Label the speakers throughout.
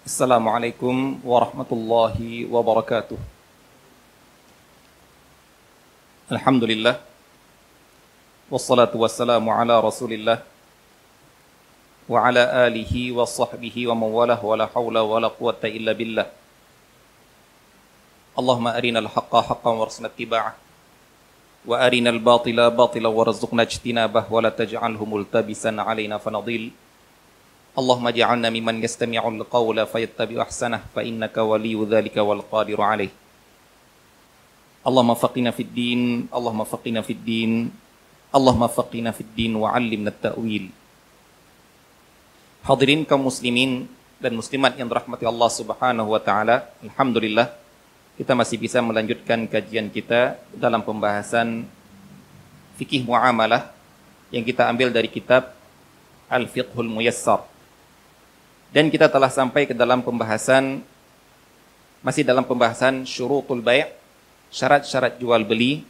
Speaker 1: Assalamualaikum warahmatullahi wabarakatuh. Alhamdulillah. Wassalatu wassalamu ala rasulillah. Wa ala alihi wa sahbihi wa mawalah wa la hawla wa la quwata illa billah. Allahumma arinal haqqa haqqan warzuqna ittiba'ah. Wa arinal batila batila warzuqna ijtinabah wa la taj'alhu multabisan alaina fanadil. Allahumma ja'alna mimman yastami'ul qawla fayattabi'u ahsanah fa innaka waliyyu dzalika wal qadiru alaih. Allahumma faqina fid din, Allahumma faqina fid din, Allahumma faqina fid din wa 'allimna at-ta'wil. Hadirin kaum muslimin dan muslimat yang dirahmati Allah Subhanahu wa taala, alhamdulillah kita masih bisa melanjutkan kajian kita dalam pembahasan fikih muamalah yang kita ambil dari kitab Al-Fiqhul Muyassar. Dan kita telah sampai ke dalam pembahasan, masih dalam pembahasan syurutul bai', syarat-syarat jual beli,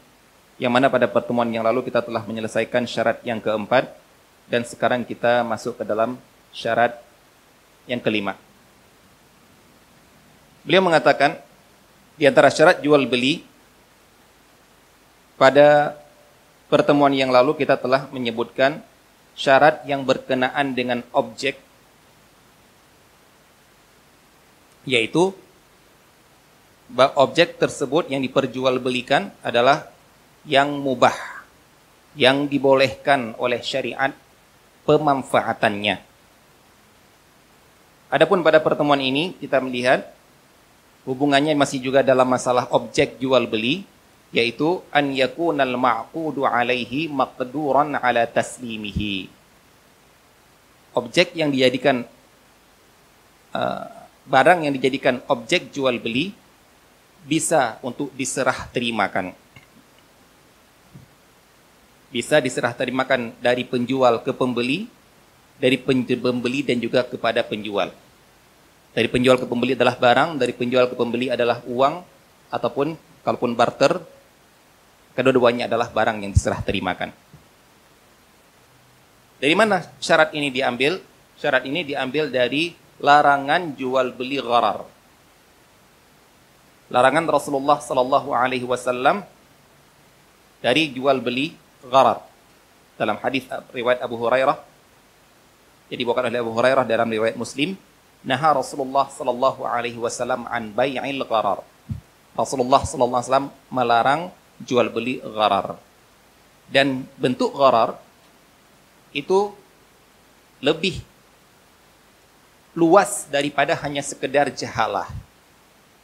Speaker 1: yang mana pada pertemuan yang lalu kita telah menyelesaikan syarat yang keempat, dan sekarang kita masuk ke dalam syarat yang kelima. Beliau mengatakan, di antara syarat jual beli, pada pertemuan yang lalu kita telah menyebutkan syarat yang berkenaan dengan objek, yaitu objek tersebut yang diperjualbelikan adalah yang mubah, yang dibolehkan oleh syariat pemanfaatannya. Adapun pada pertemuan ini kita melihat hubungannya masih juga dalam masalah objek jual beli, yaitu an yakunal ma'qudu alaihi maqduran ala taslimihi. Objek yang dijadikan barang yang dijadikan objek jual beli bisa untuk diserah terimakan. Bisa diserah terimakan dari penjual ke pembeli, dari pembeli dan juga kepada penjual. Dari penjual ke pembeli adalah barang, dari penjual ke pembeli adalah uang, ataupun kalaupun barter, kedua-duanya adalah barang yang diserah terimakan. Dari mana syarat ini diambil? Syarat ini diambil dari larangan jual beli gharar. Larangan Rasulullah sallallahu alaihi wasallam dari jual beli gharar. Dalam hadis riwayat Abu Hurairah, jadi bukan oleh Abu Hurairah dalam riwayat Muslim, naha Rasulullah sallallahu alaihi wasallam an bai'il gharar. Rasulullah sallallahu alaihi wasallam melarang jual beli gharar. Dan bentuk gharar itu lebih luas daripada hanya sekedar jahalah.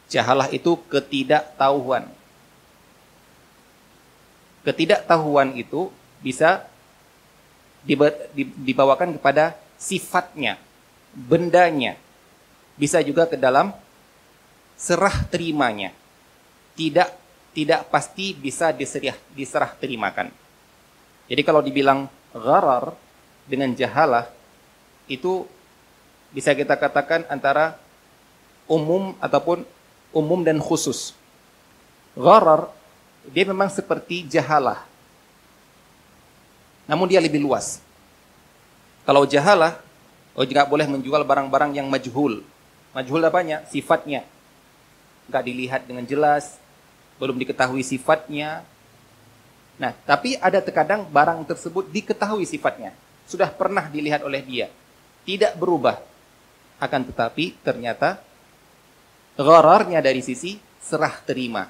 Speaker 1: Jahalah itu ketidaktahuan. Ketidaktahuan itu bisa dibawakan kepada sifatnya, bendanya. Bisa juga ke dalam serah terimanya. Tidak pasti bisa diserah terimakan. Jadi kalau dibilang gharar dengan jahalah, itu bisa kita katakan antara umum ataupun umum dan khusus. Gharar, dia memang seperti jahalah, namun dia lebih luas. Kalau jahalah, nggak boleh menjual barang-barang yang majhul. Majhul apanya? Sifatnya. Nggak dilihat dengan jelas, belum diketahui sifatnya. Nah, tapi ada terkadang barang tersebut diketahui sifatnya. Sudah pernah dilihat oleh dia. Tidak berubah. Akan tetapi ternyata ghararnya dari sisi serah terima.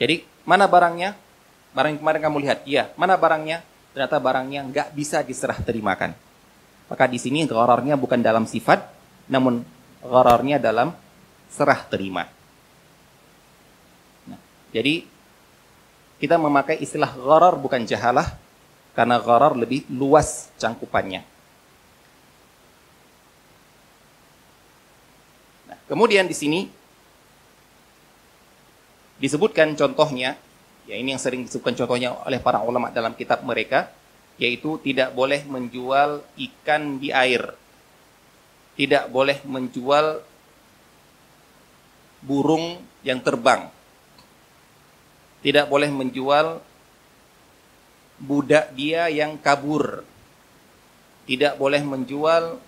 Speaker 1: Jadi mana barangnya? Barang yang kemarin kamu lihat, iya. Mana barangnya? Ternyata barangnya nggak bisa diserah terimakan. Maka di sini ghararnya bukan dalam sifat, namun ghararnya dalam serah terima. Nah, jadi kita memakai istilah gharar bukan jahalah, karena gharar lebih luas cangkupannya. Kemudian di sini disebutkan contohnya, ya ini yang sering disebutkan contohnya oleh para ulama dalam kitab mereka, yaitu tidak boleh menjual ikan di air, tidak boleh menjual burung yang terbang, tidak boleh menjual budak dia yang kabur, tidak boleh menjual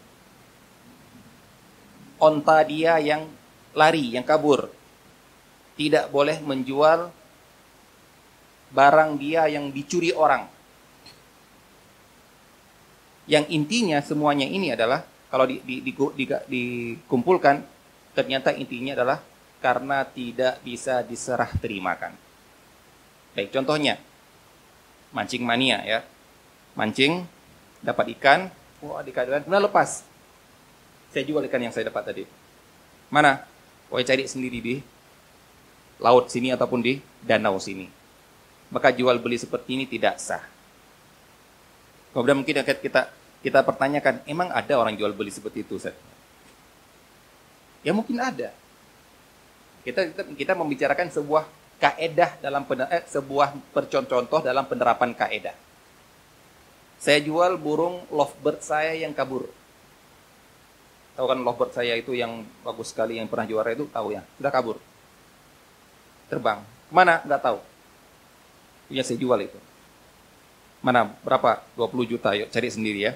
Speaker 1: onta dia yang lari, yang kabur. Tidak boleh menjual barang dia yang dicuri orang. Yang intinya semuanya ini adalah, kalau dikumpulkan, ternyata intinya adalah karena tidak bisa diserah terimakan. Baik, contohnya, mancing mania ya. Mancing, dapat ikan, wah dikatakan, kemudian lepas. Saya jual ikan yang saya dapat tadi. Mana? Saya cari sendiri di laut sini ataupun di danau sini. Maka jual beli seperti ini tidak sah. Kemudian mungkin kita pertanyakan, emang ada orang jual beli seperti itu, Ustaz? Ya mungkin ada. Kita membicarakan sebuah kaedah dalam sebuah contoh dalam penerapan kaedah. Saya jual burung lovebird saya yang kabur. Tahu kan lovebird saya itu yang bagus sekali, yang pernah juara itu, tahu ya? Sudah kabur. Terbang. Mana? Nggak tahu. Punya saya jual itu. Mana? Berapa? 20 juta. Yuk cari sendiri ya.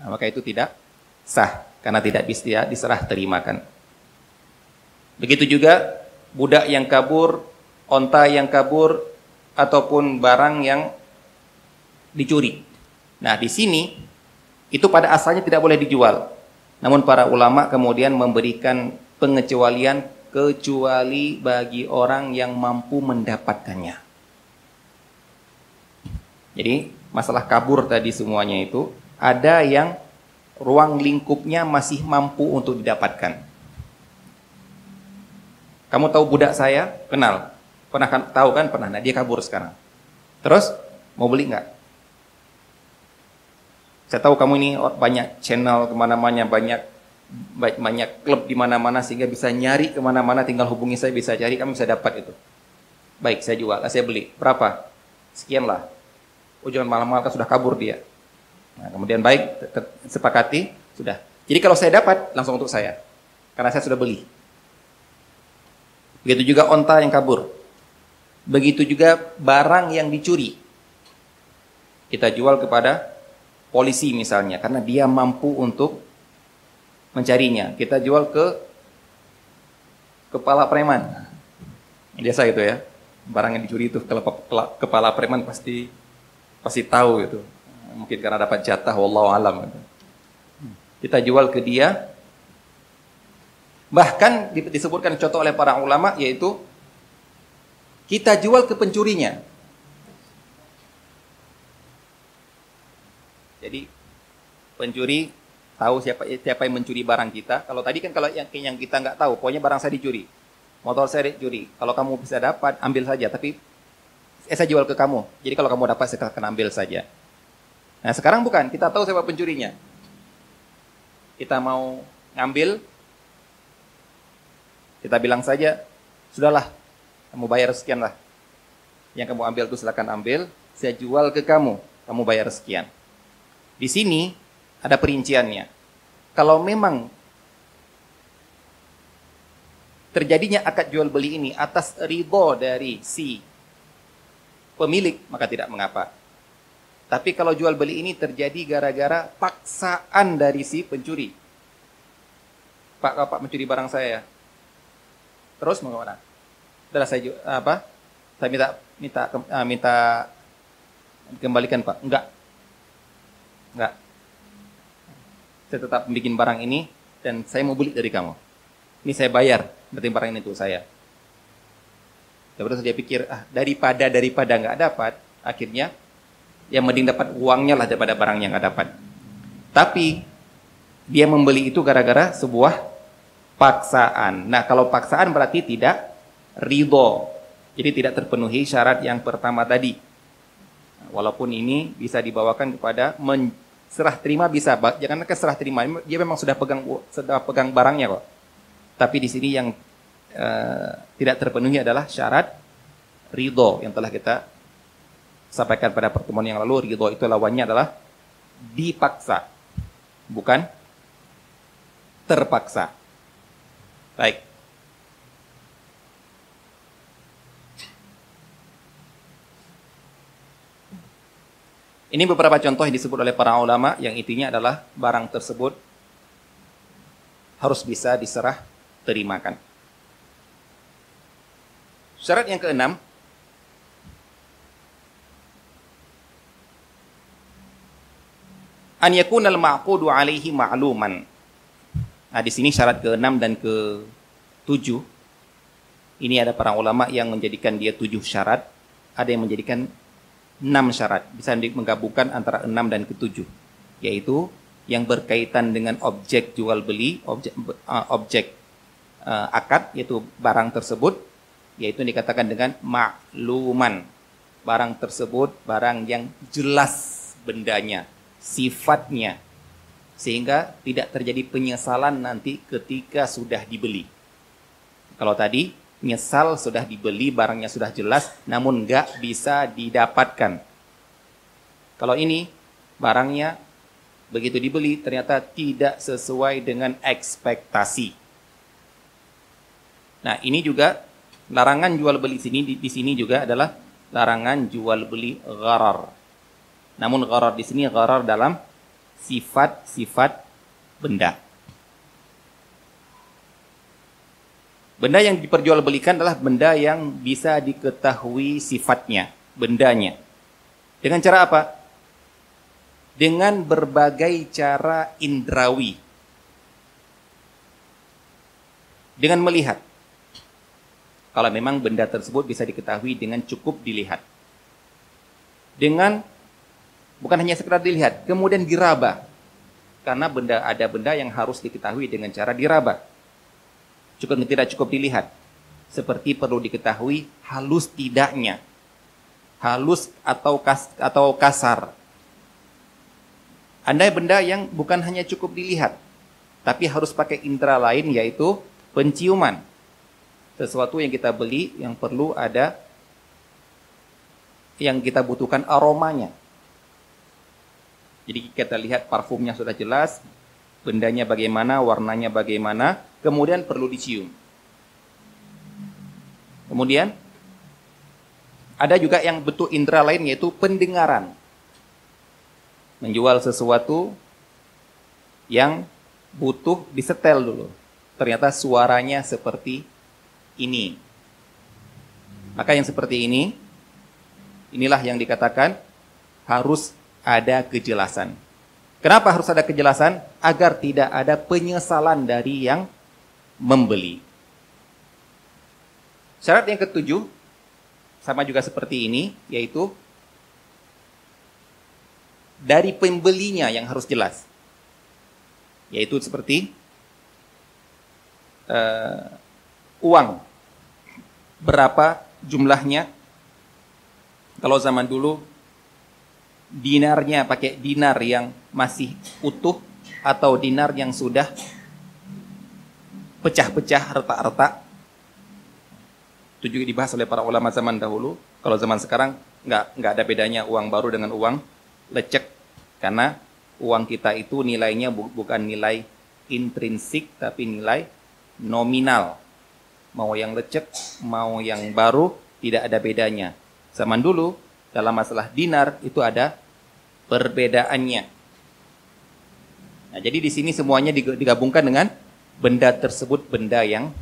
Speaker 1: Nah, maka itu tidak sah. Karena tidak bisa diserah terimakan. Begitu juga budak yang kabur, onta yang kabur, ataupun barang yang dicuri. Nah, di sini itu pada asalnya tidak boleh dijual. Namun para ulama kemudian memberikan pengecualian kecuali bagi orang yang mampu mendapatkannya. Jadi, masalah kabur tadi semuanya itu ada yang ruang lingkupnya masih mampu untuk didapatkan. Kamu tahu budak saya? Kenal. Pernah tahu kan? Pernah. Nah, dia kabur sekarang. Terus, mau beli nggak? Saya tahu kamu ini banyak channel kemana-mana, banyak klub di mana-mana, sehingga bisa nyari kemana-mana, tinggal hubungi saya, bisa cari, kamu bisa dapat itu. Baik, saya jual, saya beli. Berapa? Sekian lah. Oh, jangan mahal-mahal, kan sudah kabur dia. Nah, kemudian baik, sepakati, sudah. Jadi kalau saya dapat, langsung untuk saya. Karena saya sudah beli. Begitu juga onta yang kabur. Begitu juga barang yang dicuri. Kita jual kepada polisi misalnya, karena dia mampu untuk mencarinya. Kita jual ke kepala preman. Biasa itu ya. Barang yang dicuri itu kepala preman pasti tahu gitu. Mungkin karena dapat jatah, wallahu alam. Kita jual ke dia. Bahkan disebutkan contoh oleh para ulama, yaitu kita jual ke pencurinya. Jadi pencuri tahu siapa yang mencuri barang kita. Kalau tadi kan kalau yang kita nggak tahu, pokoknya barang saya dicuri, motor saya dicuri. Kalau kamu bisa dapat, ambil saja. Tapi saya jual ke kamu. Jadi kalau kamu dapat, saya akan ambil saja. Nah sekarang bukan, kita tahu siapa pencurinya. Kita mau ngambil, kita bilang saja, sudahlah, kamu bayar sekian lah. Yang kamu ambil itu silakan ambil. Saya jual ke kamu bayar sekian. Di sini ada perinciannya. Kalau memang terjadinya akad jual beli ini atas ridho dari si pemilik, maka tidak mengapa. Tapi kalau jual beli ini terjadi gara-gara paksaan dari si pencuri. Pak mencuri barang saya. Terus mau kemana? Setelah saya minta kembalikan Pak. Enggak. Saya tetap bikin barang ini dan saya mau beli dari kamu. Ini saya bayar, berarti barang ini untuk saya. Terus dia pikir, daripada nggak dapat, akhirnya yang mending dapat uangnya lah daripada barang yang nggak dapat. Tapi dia membeli itu gara-gara sebuah paksaan. Nah, kalau paksaan berarti tidak ridho. Jadi tidak terpenuhi syarat yang pertama tadi. Walaupun ini bisa dibawakan kepada serah terima bisa, jangan ke serah terima, dia memang sudah pegang barangnya kok. Tapi di sini yang tidak terpenuhi adalah syarat ridho yang telah kita sampaikan pada pertemuan yang lalu. Ridho itu lawannya adalah dipaksa, bukan terpaksa. Baik. Ini beberapa contoh yang disebut oleh para ulama yang intinya adalah barang tersebut harus bisa diserah terimakan. Syarat yang keenam, an yakunal ma'qudu alaihi ma'luman. Nah, di sini syarat ke-6 dan ke-7. Ini ada para ulama yang menjadikan dia 7 syarat, ada yang menjadikan 6 syarat. Bisa menggabungkan antara 6 dan ke-7, yaitu yang berkaitan dengan objek jual beli, objek akad, yaitu barang tersebut, yaitu dikatakan dengan ma'luman. Barang tersebut barang yang jelas bendanya, sifatnya, sehingga tidak terjadi penyesalan nanti ketika sudah dibeli. Kalau tadi nyesal sudah dibeli, barangnya sudah jelas, namun nggak bisa didapatkan. Kalau ini barangnya begitu dibeli ternyata tidak sesuai dengan ekspektasi. Nah, ini juga larangan jual beli di sini juga adalah larangan jual beli gharar. Namun gharar di sini gharar dalam sifat-sifat benda. Benda yang diperjualbelikan adalah benda yang bisa diketahui sifatnya, bendanya. Dengan cara apa? Dengan berbagai cara indrawi. Dengan melihat. Kalau memang benda tersebut bisa diketahui dengan cukup dilihat. Dengan bukan hanya sekedar dilihat, kemudian diraba. Karena ada benda yang harus diketahui dengan cara diraba. Tidak cukup dilihat. Seperti perlu diketahui halus tidaknya. Halus atau kasar. Andai benda yang bukan hanya cukup dilihat, tapi harus pakai indera lain, yaitu penciuman. Sesuatu yang kita beli yang perlu ada, yang kita butuhkan aromanya. Jadi kita lihat parfumnya sudah jelas, bendanya bagaimana, warnanya bagaimana, kemudian perlu dicium. Kemudian ada juga yang bentuk indera lain, yaitu pendengaran. Menjual sesuatu yang butuh disetel dulu. Ternyata suaranya seperti ini. Maka yang seperti ini, inilah yang dikatakan harus ada kejelasan. Kenapa harus ada kejelasan? Agar tidak ada penyesalan dari yang membeli. Syarat yang ketujuh, sama juga seperti ini, yaitu dari pembelinya yang harus jelas. Yaitu seperti uang. Berapa jumlahnya? Kalau zaman dulu, dinarnya pakai dinar yang masih utuh atau dinar yang sudah pecah-pecah, retak-retak. Itu juga dibahas oleh para ulama zaman dahulu. Kalau zaman sekarang nggak ada bedanya uang baru dengan uang lecek, karena uang kita itu nilainya bukan nilai intrinsik tapi nilai nominal. Mau yang lecek, mau yang baru, tidak ada bedanya. Zaman dulu dalam masalah dinar itu ada perbedaannya. Nah, jadi di sini semuanya digabungkan dengan benda tersebut, benda yang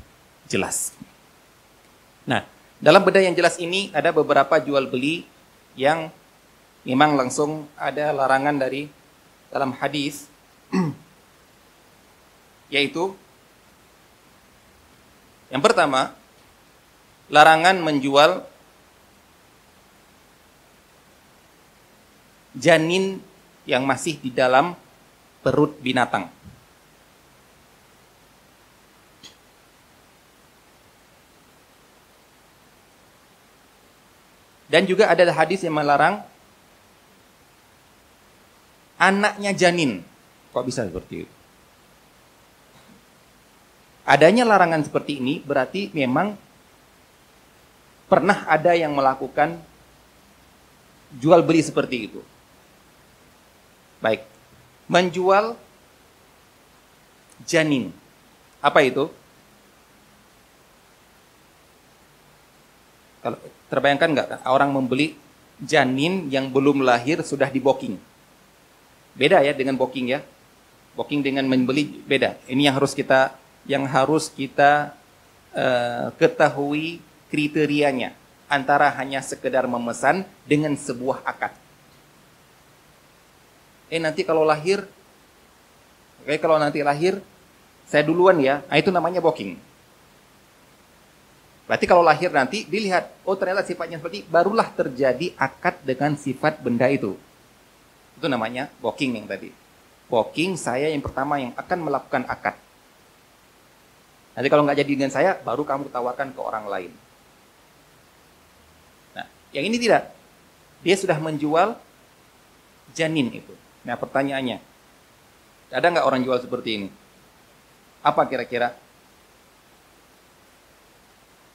Speaker 1: jelas. Nah, dalam benda yang jelas ini ada beberapa jual beli yang memang langsung ada larangan dari dalam hadis, yaitu yang pertama, larangan menjual janin yang masih di dalam perut binatang. Dan juga ada hadis yang melarang anaknya janin. Kok bisa seperti itu? Adanya larangan seperti ini berarti memang pernah ada yang melakukan jual beli seperti itu. Baik, menjual janin. Apa itu? Kalau terbayangkan nggak orang membeli janin yang belum lahir sudah di booking? Beda ya dengan booking ya. Booking dengan membeli beda. Ini yang harus kita ketahui kriterianya antara hanya sekedar memesan dengan sebuah akad. Nanti kalau nanti lahir saya duluan ya, itu namanya booking. Berarti kalau lahir nanti dilihat, oh ternyata sifatnya seperti, barulah terjadi akad dengan sifat benda itu. Itu namanya booking yang tadi. Booking saya yang pertama yang akan melakukan akad. Nanti kalau nggak jadi dengan saya, baru kamu tawarkan ke orang lain. Nah, yang ini tidak. Dia sudah menjual janin itu. Nah, pertanyaannya, ada nggak orang jual seperti ini? Apa kira-kira?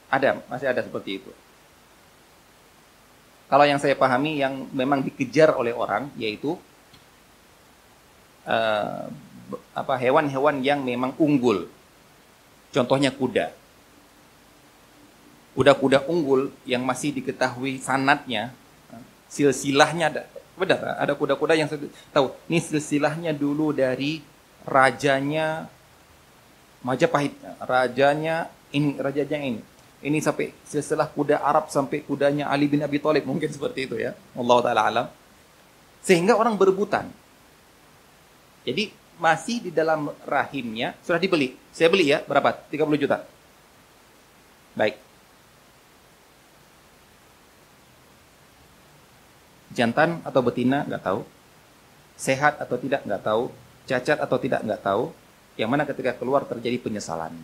Speaker 1: Ada, masih ada seperti itu. Kalau yang saya pahami, yang memang dikejar oleh orang, yaitu hewan-hewan yang memang unggul. Contohnya kuda. Kuda-kuda unggul yang masih diketahui sanatnya, silsilahnya ada. Benar, ada kuda-kuda yang tahu. Ini silsilahnya dulu dari rajanya Majapahit, rajanya ini. Ini sampai silsilah kuda Arab sampai kudanya Ali bin Abi Thalib, mungkin seperti itu ya. Allah taala alam. Sehingga orang berebutan. Jadi masih di dalam rahimnya sudah dibeli. Saya beli ya, berapa? 30 juta. Baik. Jantan atau betina nggak tahu. Sehat atau tidak nggak tahu. Cacat atau tidak nggak tahu. Yang mana ketika keluar terjadi penyesalan.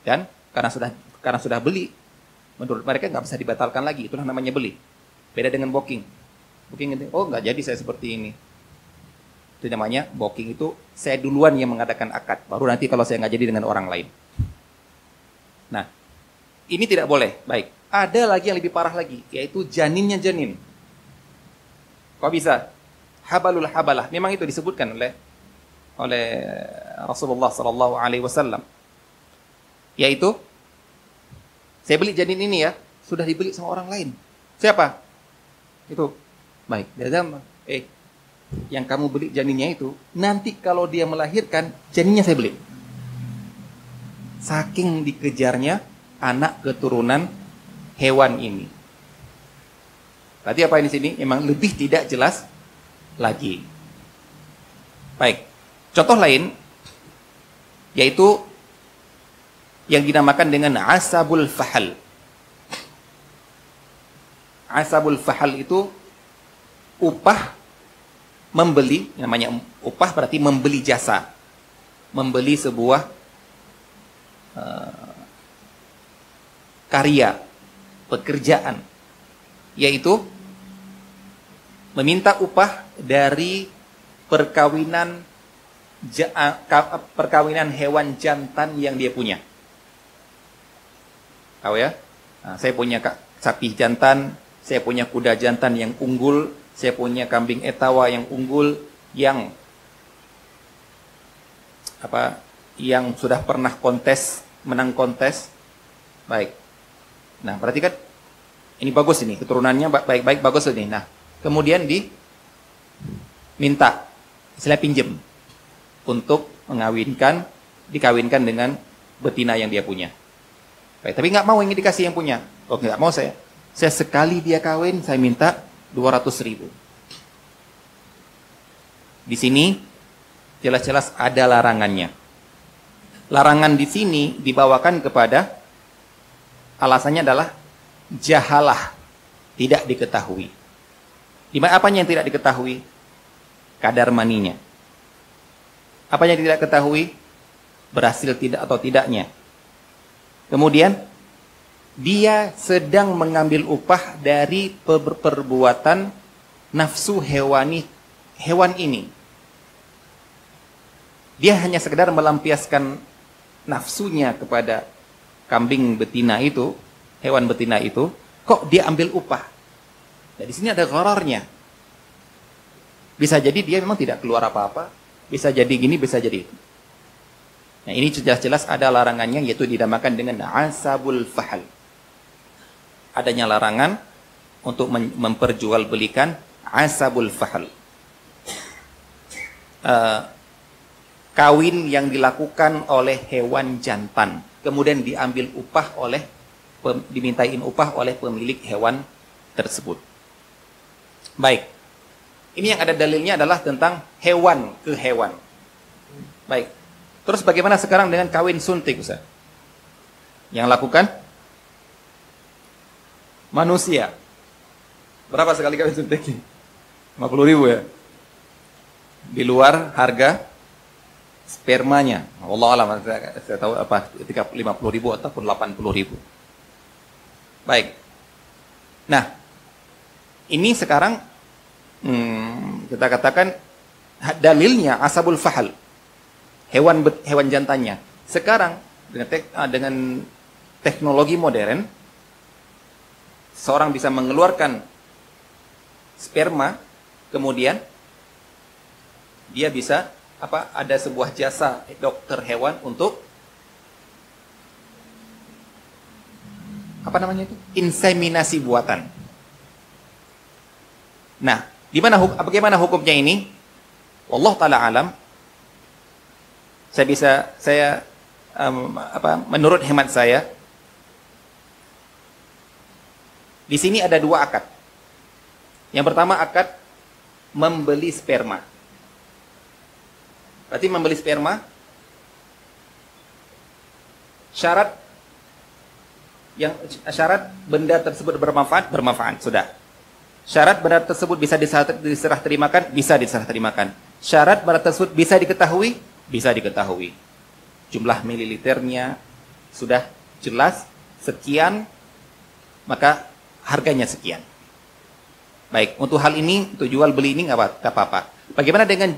Speaker 1: Dan karena sudah beli, menurut mereka nggak bisa dibatalkan lagi. Itulah namanya beli. Beda dengan booking. Booking itu, oh nggak jadi saya seperti ini. Itu namanya booking, itu saya duluan yang mengadakan akad. Baru nanti kalau saya nggak jadi dengan orang lain. Nah, ini tidak boleh. Baik. Ada lagi yang lebih parah lagi, yaitu janinnya janin. Kok bisa? Habalul habalah. Memang itu disebutkan oleh Rasulullah Sallallahu Alaihi Wasallam. Yaitu, saya beli janin ini ya, sudah dibeli sama orang lain. Siapa? Itu. Baik. Yang kamu beli janinnya itu, nanti kalau dia melahirkan, janinnya saya beli. Saking dikejarnya anak keturunan hewan ini. Berarti apa ini sini? Memang lebih tidak jelas lagi. Baik. Contoh lain, yaitu yang dinamakan dengan asabul fahal. Asabul fahal itu upah membeli, namanya upah berarti membeli jasa. Membeli sebuah karya, pekerjaan. Yaitu meminta upah dari perkawinan hewan jantan yang dia punya. Tahu ya? Nah, saya punya sapi jantan, saya punya kuda jantan yang unggul, saya punya kambing etawa yang unggul, yang sudah pernah menang kontes. Baik. Nah, berarti kan ini bagus ini, keturunannya baik-baik bagus ini. Nah, kemudian diminta, istilah pinjem untuk dikawinkan dengan betina yang dia punya. Baik, tapi nggak mau yang dikasih yang punya. Oh, nggak mau saya. Saya sekali dia kawin, saya minta 200.000. Di sini jelas-jelas ada larangannya. Larangan di sini dibawakan kepada alasannya adalah jahalah, tidak diketahui. Apanya yang tidak diketahui? Kadar maninya. Apa yang tidak ketahui? Berhasil tidak atau tidaknya. Kemudian dia sedang mengambil upah dari perbuatan nafsu hewan ini. Dia hanya sekedar melampiaskan nafsunya kepada kambing betina itu, hewan betina itu, kok dia ambil upah. Nah, di sini ada ghararnya. Bisa jadi dia memang tidak keluar apa-apa, bisa jadi gini, bisa jadi itu. Nah, ini jelas-jelas ada larangannya, yaitu dinamakan dengan asabul fahal. Adanya larangan untuk memperjualbelikan asabul fahal. kawin yang dilakukan oleh hewan jantan, kemudian diambil upah oleh dimintain upah oleh pemilik hewan tersebut. Baik. Ini yang ada dalilnya adalah tentang hewan ke hewan. Baik. Terus bagaimana sekarang dengan kawin suntik, Ustaz? Yang lakukan manusia. Berapa sekali kawin suntik? 50.000 ya. Di luar harga spermanya. Allah alam, saya tahu apa 50.000 ataupun 80.000. Baik. Nah, ini sekarang kita katakan dalilnya asabul fahal. Hewan jantannya. Sekarang dengan teknologi modern, seorang bisa mengeluarkan sperma, kemudian dia bisa ada sebuah jasa dokter hewan untuk inseminasi buatan. Nah, bagaimana hukumnya ini? Allah taala alam. Menurut hemat saya, di sini ada dua akad. Yang pertama akad membeli sperma. Berarti membeli sperma, syarat benda tersebut bermanfaat, sudah. Syarat benda tersebut bisa diserah terimakan, bisa diserah terimakan. Syarat benda tersebut bisa diketahui, bisa diketahui. Jumlah mililiternya sudah jelas, sekian, maka harganya sekian. Baik, untuk hal ini, untuk jual beli ini nggak apa-apa. Bagaimana dengan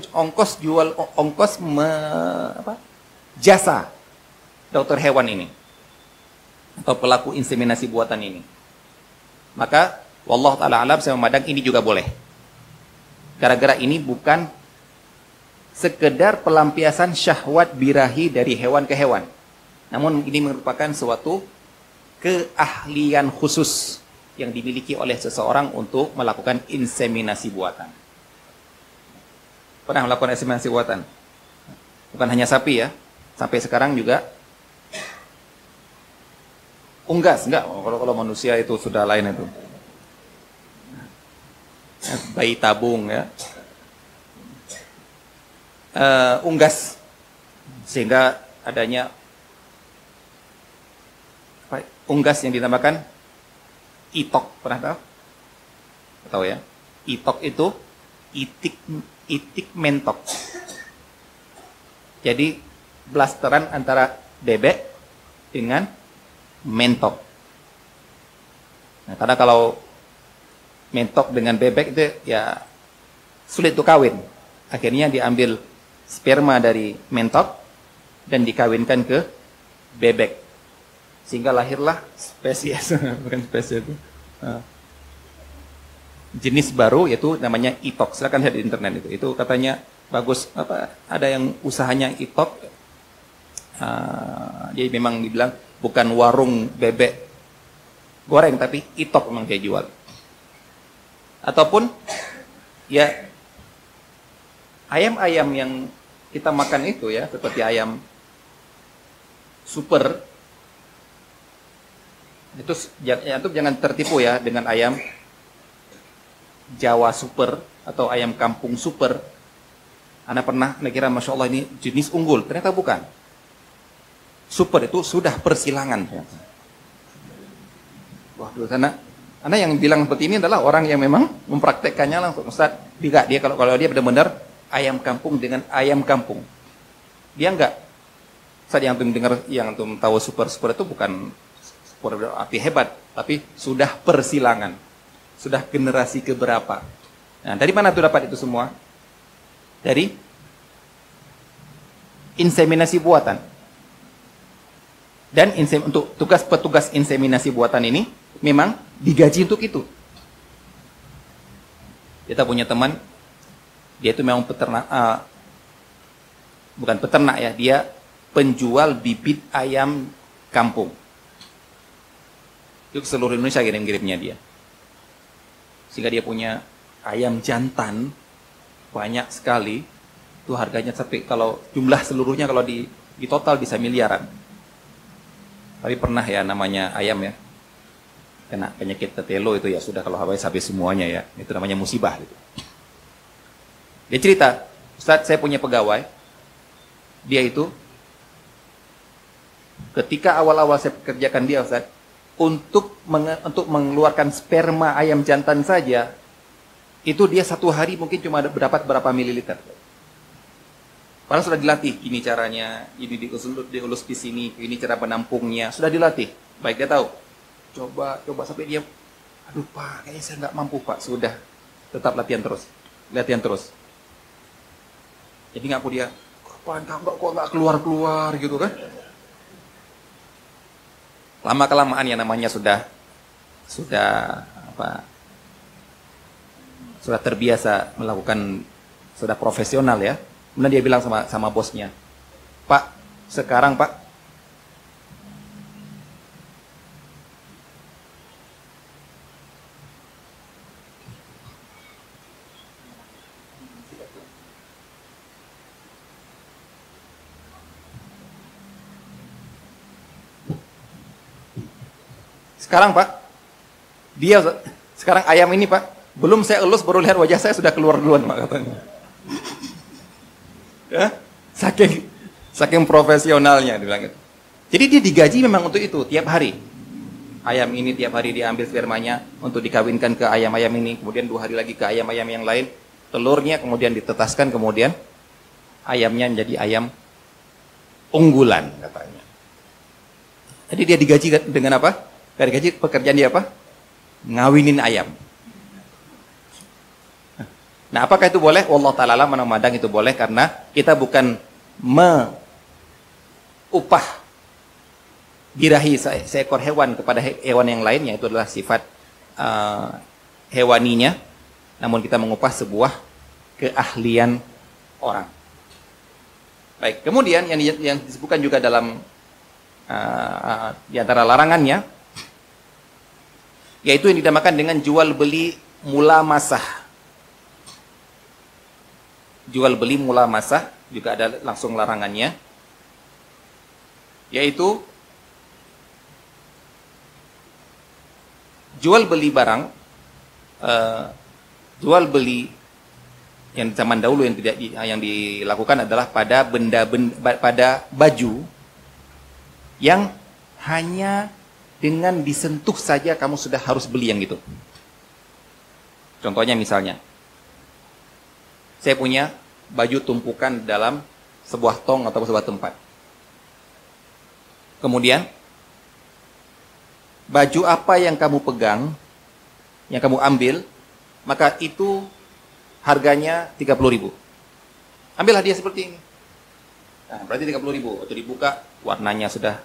Speaker 1: jasa dokter hewan ini atau pelaku inseminasi buatan ini? Maka wallahu taala alam, saya memandang ini juga boleh. Gara-gara ini bukan sekedar pelampiasan syahwat birahi dari hewan ke hewan. Namun ini merupakan suatu keahlian khusus yang dimiliki oleh seseorang untuk melakukan inseminasi buatan. Pernah melakukan inseminasi buatan? Bukan hanya sapi ya, sampai sekarang juga unggas, enggak? Kalau manusia itu sudah lain itu. Bayi tabung ya. Unggas, sehingga adanya unggas yang dinamakan itok. Pernah tahu? Tahu ya? Itok itu itik mentok. Jadi blasteran antara bebek dengan mentok. Nah, karena kalau mentok dengan bebek itu ya sulit untuk kawin. Akhirnya diambil sperma dari mentok dan dikawinkan ke bebek, sehingga lahirlah spesies bukan spesies itu jenis baru, yaitu namanya itok. Silakan lihat di internet itu katanya bagus. Ada yang usahanya itok, dia memang dibilang bukan warung bebek goreng, tapi itok memang dia jual. Ataupun ya ayam-ayam yang kita makan itu ya, seperti ayam super, itu jangan tertipu ya dengan ayam Jawa super atau ayam kampung super. Anda pernah kira Masya Allah ini jenis unggul, ternyata bukan. Super itu sudah persilangan. Waduh, Anda yang bilang seperti ini adalah orang yang memang mempraktekkannya langsung. Ustaz, dia kalau dia benar-benar ayam kampung dengan ayam kampung. Dia enggak. Ustaz, yang antum dengar, yang antum tahu super itu bukan super arti hebat, tapi sudah persilangan. Sudah generasi keberapa. Nah, dari mana tuh dapat itu semua? Dari inseminasi buatan. Dan untuk petugas inseminasi buatan ini memang digaji untuk itu. Kita punya teman, dia itu memang peternak, bukan peternak ya, dia penjual bibit ayam kampung. Itu seluruh Indonesia kirim-kirimnya dia. Sehingga dia punya ayam jantan banyak sekali, Itu harganya sampai kalau jumlah seluruhnya kalau di total bisa miliaran. Tapi pernah ya namanya ayam ya, kena penyakit tetelo itu ya sudah, kalau habis semuanya ya. Itu namanya musibah gitu. Dia cerita, Ustaz saya punya pegawai, dia itu ketika awal-awal saya pekerjakan dia Ustaz, untuk mengeluarkan sperma ayam jantan saja, itu dia satu hari mungkin cuma dapat berapa mililiter. Padahal sudah dilatih, ini caranya, ini diulus di sini, ini cara penampungnya, sudah dilatih. Baik, dia tahu. Coba sampai dia, aduh Pak, kayaknya saya nggak mampu Pak. Sudah, tetap latihan terus. Jadi ngaku dia, kok nggak keluar gitu kan? Lama-kelamaan ya namanya sudah terbiasa melakukan, sudah profesional ya. Kemudian dia bilang sama bosnya, Pak, sekarang Pak, sekarang ayam ini Pak, belum saya elus baru lihat wajah saya sudah keluar duluan Pak, katanya. Ya, saking profesionalnya dibilang gitu. Jadi dia digaji memang untuk itu tiap hari. Ayam ini tiap hari diambil spermanya untuk dikawinkan ke ayam-ayam ini, kemudian 2 hari lagi ke ayam-ayam yang lain, telurnya kemudian ditetaskan, kemudian ayamnya menjadi ayam unggulan katanya. Jadi dia digaji dengan apa? Digaji pekerjaan dia apa? Ngawinin ayam. Nah, apakah itu boleh? Allah Ta'ala memandang itu boleh karena kita bukan upah birahi seekor hewan kepada hewan yang lainnya, itu adalah sifat hewaninya, namun kita mengupah sebuah keahlian orang. Baik, kemudian yang disebutkan juga dalam di antara larangannya, yaitu yang dinamakan dengan jual beli mulamasah. Jual beli mulamasah juga ada langsung larangannya, yaitu jual beli barang, jual beli yang zaman dahulu yang dilakukan adalah pada pada baju yang hanya dengan disentuh saja kamu sudah harus beli yang itu. Contohnya misalnya, saya punya baju tumpukan dalam sebuah tong atau sebuah tempat. Kemudian, baju apa yang kamu pegang, yang kamu ambil, maka itu harganya 30.000. Ambillah dia seperti ini. Nah, berarti 30.000. Waktu dibuka, warnanya sudah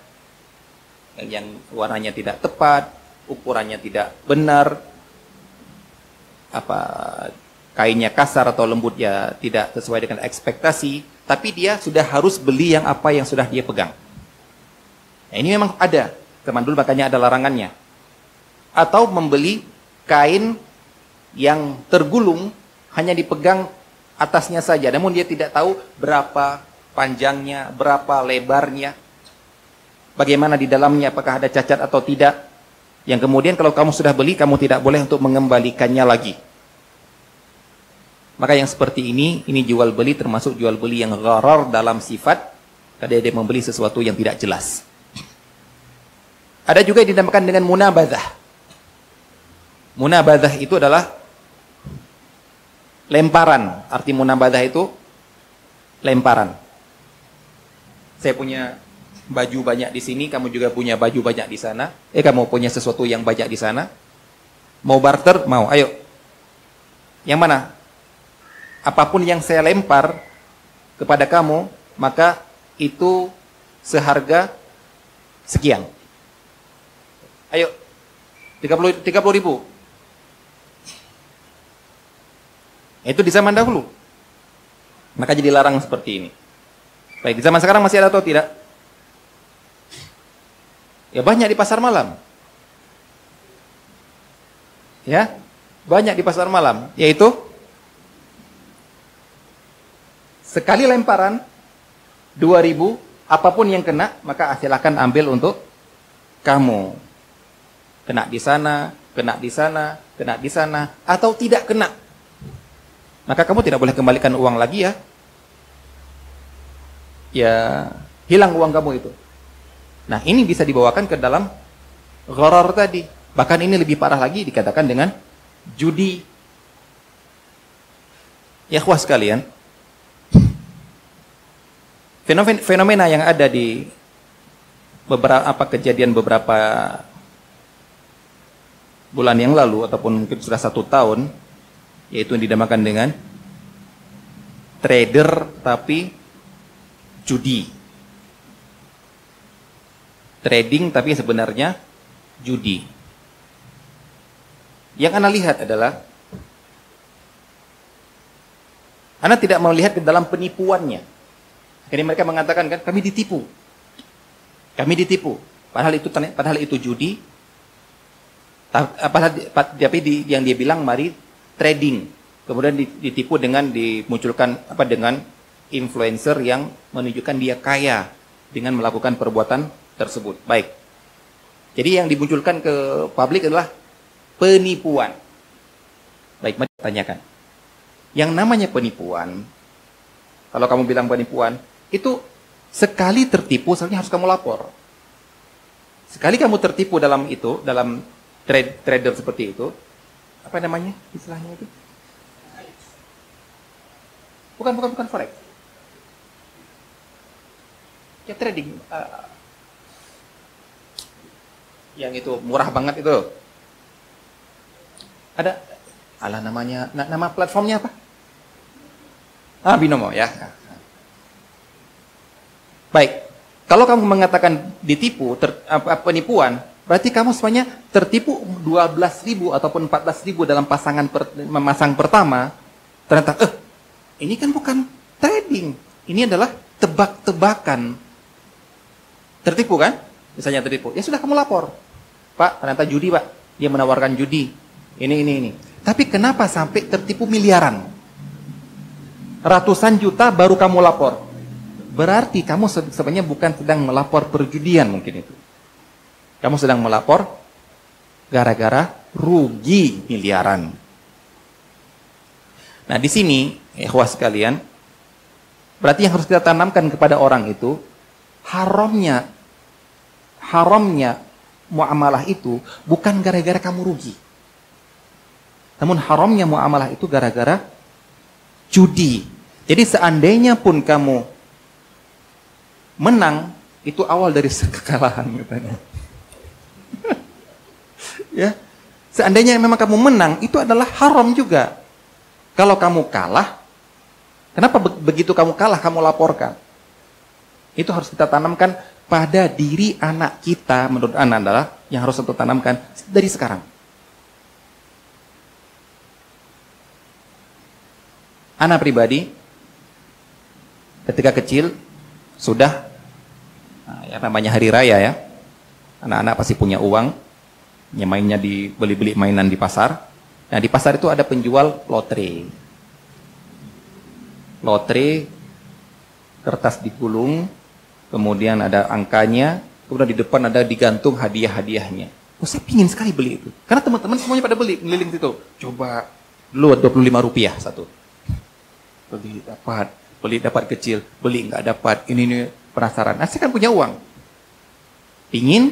Speaker 1: yang warnanya tidak tepat, ukurannya tidak benar, kainnya kasar atau lembut ya tidak sesuai dengan ekspektasi, tapi dia sudah harus beli yang apa yang sudah dia pegang. Nah, ini memang ada, zaman dulu makanya ada larangannya. Atau membeli kain yang tergulung, hanya dipegang atasnya saja, namun dia tidak tahu berapa panjangnya, berapa lebarnya, bagaimana di dalamnya, apakah ada cacat atau tidak. Yang kemudian kalau kamu sudah beli, kamu tidak boleh untuk mengembalikannya lagi. Maka yang seperti ini jual beli termasuk jual beli yang gharar dalam sifat, karena dia membeli sesuatu yang tidak jelas. Ada juga yang dinamakan dengan munabadzah. Munabadzah itu adalah lemparan. Arti munabadzah itu lemparan. Saya punya baju banyak di sini, kamu juga punya baju banyak di sana. Kamu punya sesuatu yang banyak di sana. Mau barter? Mau. Ayo. Yang mana? Apapun yang saya lempar kepada kamu, maka itu seharga sekian. Ayo, 30.000. Itu di zaman dahulu. Maka jadi larang seperti ini. Baik, di zaman sekarang masih ada atau tidak? Ya banyak di pasar malam. Ya, banyak di pasar malam, yaitu Sekali lemparan 2.000, apapun yang kena, maka silakan ambil untuk kamu. Kena di sana, kena di sana, kena di sana, atau tidak kena, maka kamu tidak boleh kembalikan uang lagi ya. Ya, hilang uang kamu itu. Nah, ini bisa dibawakan ke dalam gharar tadi. Bahkan ini lebih parah lagi, dikatakan dengan judi. Ya, ikhwah sekalian, fenomena yang ada di beberapa kejadian beberapa bulan yang lalu ataupun mungkin sudah 1 tahun, yaitu yang dinamakan dengan trader tapi judi. Trading tapi sebenarnya judi. Yang Anda lihat adalah Anda tidak melihat ke dalam penipuannya. Jadi mereka mengatakan kan, kami ditipu. Kami ditipu. Padahal itu judi. Tapi yang dia bilang mari trading. Kemudian ditipu dengan dimunculkan dengan influencer yang menunjukkan dia kaya dengan melakukan perbuatan tersebut. Baik. Jadi yang dimunculkan ke publik adalah penipuan. Baik, mari tanyakan. Yang namanya penipuan, kalau kamu bilang penipuan, itu sekali tertipu seharusnya harus kamu lapor. Sekali kamu tertipu dalam itu, dalam trader seperti itu, apa namanya istilahnya itu? Bukan forex. Ya trading. Yang itu murah banget itu. Ada namanya, nama platformnya apa? Binomo ya. Baik. Kalau kamu mengatakan ditipu, penipuan, berarti kamu semuanya tertipu 12.000 ataupun 14.000 dalam memasang pertama. Ternyata, ini kan bukan trading. Ini adalah tebak-tebakan. Tertipu kan? Misalnya tertipu. Ya sudah kamu lapor. Pak, ternyata judi Pak. Dia menawarkan judi. Ini. Tapi kenapa sampai tertipu miliaran? Ratusan juta baru kamu lapor. Berarti kamu sebenarnya bukan sedang melapor perjudian mungkin itu. Kamu sedang melapor gara-gara rugi miliaran. Nah, di sini, ikhwah sekalian, berarti yang harus kita tanamkan kepada orang itu, haramnya muamalah itu bukan gara-gara kamu rugi. Namun haramnya muamalah itu gara-gara judi. Jadi seandainya pun kamu menang, itu awal dari kekalahan katanya. Ya. Seandainya memang kamu menang, itu adalah haram juga. Kalau kamu kalah, kenapa begitu kamu kalah kamu laporkan? Itu harus kita tanamkan pada diri anak kita, menurut anak adalah yang harus kita tanamkan dari sekarang. Anak pribadi ketika kecil sudah yang namanya hari raya ya. Anak-anak pasti punya uang, mainnya beli-beli mainan di pasar. Nah, di pasar itu ada penjual lotre. Lotre, kertas digulung, kemudian ada angkanya, kemudian di depan ada digantung hadiah-hadiahnya. Saya pingin sekali beli itu. Karena teman-teman semuanya pada beli, ngeliling situ. Coba, dulu 25 rupiah satu. Beli dapat kecil, beli nggak dapat, ini penasaran. Nah, saya kan punya uang. Pingin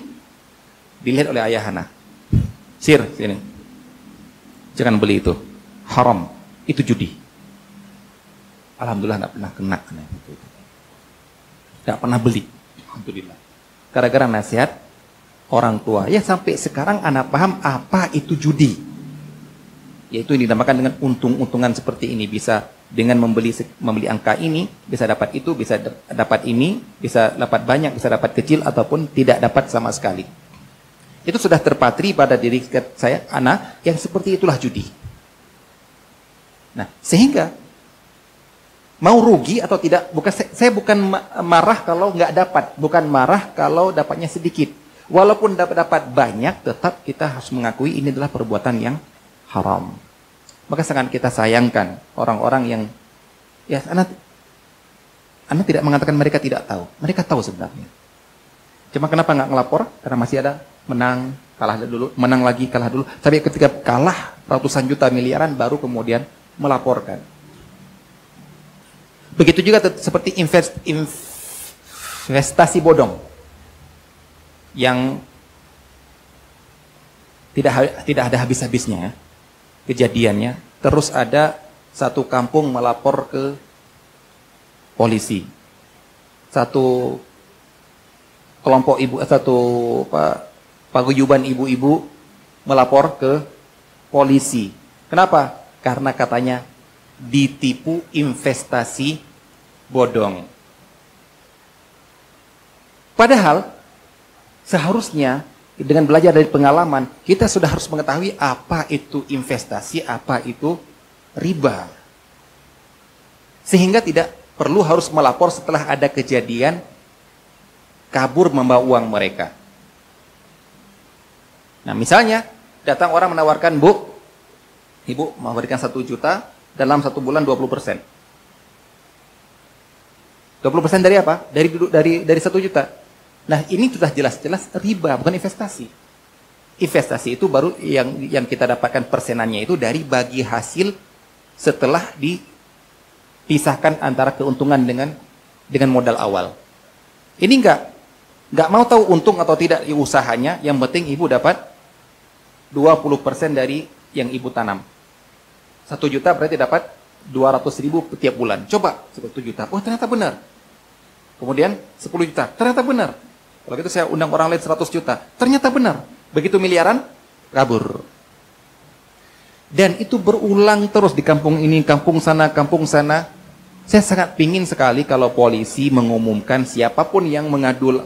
Speaker 1: dilihat oleh ayah anak. Sir, sini. Jangan beli itu. Haram. Itu judi. Alhamdulillah nggak pernah kena. Nggak pernah beli. Alhamdulillah. Gara-gara nasihat orang tua. Ya sampai sekarang anak paham apa itu judi. Yaitu yang dinamakan dengan untung-untungan seperti ini. Bisa dengan membeli angka ini, bisa dapat itu, bisa dapat ini, bisa dapat banyak, bisa dapat kecil, ataupun tidak dapat sama sekali. Itu sudah terpatri pada diri saya, anak, yang seperti itulah judi. Nah, sehingga mau rugi atau tidak, saya bukan marah kalau nggak dapat, bukan marah kalau dapatnya sedikit. Walaupun dapat banyak, tetap kita harus mengakui ini adalah perbuatan yang haram. Maka sangat kita sayangkan orang-orang yang ya anak Anda tidak mengatakan mereka tidak tahu. Mereka tahu sebenarnya. Cuma kenapa nggak ngelapor? Karena masih ada menang, kalah dulu, menang lagi, kalah dulu. Tapi ketika kalah ratusan juta miliaran baru kemudian melaporkan. Begitu juga seperti investasi bodong yang tidak ada habis-habisnya kejadiannya. Terus ada satu kampung melapor ke polisi. Satu kelompok paguyuban ibu-ibu melapor ke polisi. Kenapa? Karena katanya ditipu investasi bodong. Padahal seharusnya dengan belajar dari pengalaman, kita sudah harus mengetahui apa itu investasi, apa itu riba. Sehingga tidak perlu harus melapor setelah ada kejadian kabur membawa uang mereka. Nah, misalnya datang orang menawarkan, Bu, Ibu mau berikan 1 juta dalam 1 bulan 20%. 20% dari apa? Dari 1 juta. Nah, ini sudah jelas-jelas riba, bukan investasi. Investasi itu baru yang kita dapatkan persenannya itu dari bagi hasil setelah dipisahkan antara keuntungan dengan modal awal. Ini nggak mau tahu untung atau tidak usahanya, yang penting ibu dapat 20% dari yang ibu tanam. 1 juta berarti dapat 200.000 tiap bulan. Coba 1 juta, oh ternyata benar. Kemudian 10 juta, ternyata benar. Kalau gitu saya undang orang lain 100 juta, ternyata benar. Begitu miliaran, kabur. Dan itu berulang terus di kampung ini, kampung sana, kampung sana. Saya sangat pingin sekali kalau polisi mengumumkan siapapun yang mengadu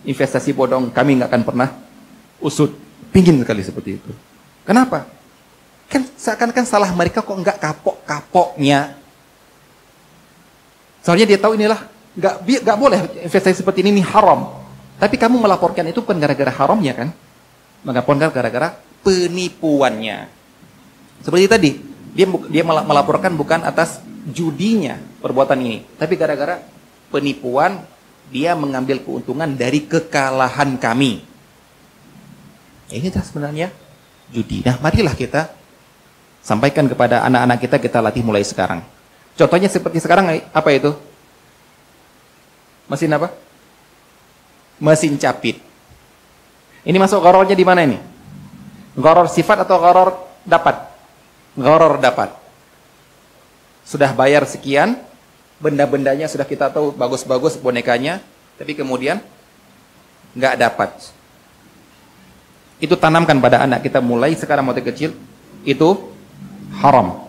Speaker 1: investasi bodong, kami nggak akan pernah usut. Pingin sekali seperti itu. Kenapa? Kan seakan-akan salah mereka kok nggak kapok-kapoknya. Soalnya dia tahu inilah nggak boleh investasi seperti ini haram. Tapi kamu melaporkan itu bukan gara-gara haramnya kan? Melaporkan gara-gara penipuannya. Seperti tadi, dia melaporkan bukan atas judinya perbuatan ini, tapi gara-gara penipuan, dia mengambil keuntungan dari kekalahan kami. Ini sebenarnya judi. Nah, marilah kita sampaikan kepada anak-anak kita latih mulai sekarang. Contohnya seperti sekarang, apa itu? Mesin apa? Mesin capit. Ini masuk gharornya di mana ini? Gharor sifat atau gharor dapat? Gharor dapat. Sudah bayar sekian, benda-bendanya sudah kita tahu bagus-bagus bonekanya, tapi kemudian nggak dapat. Itu tanamkan pada anak kita mulai sekarang waktu kecil, itu haram.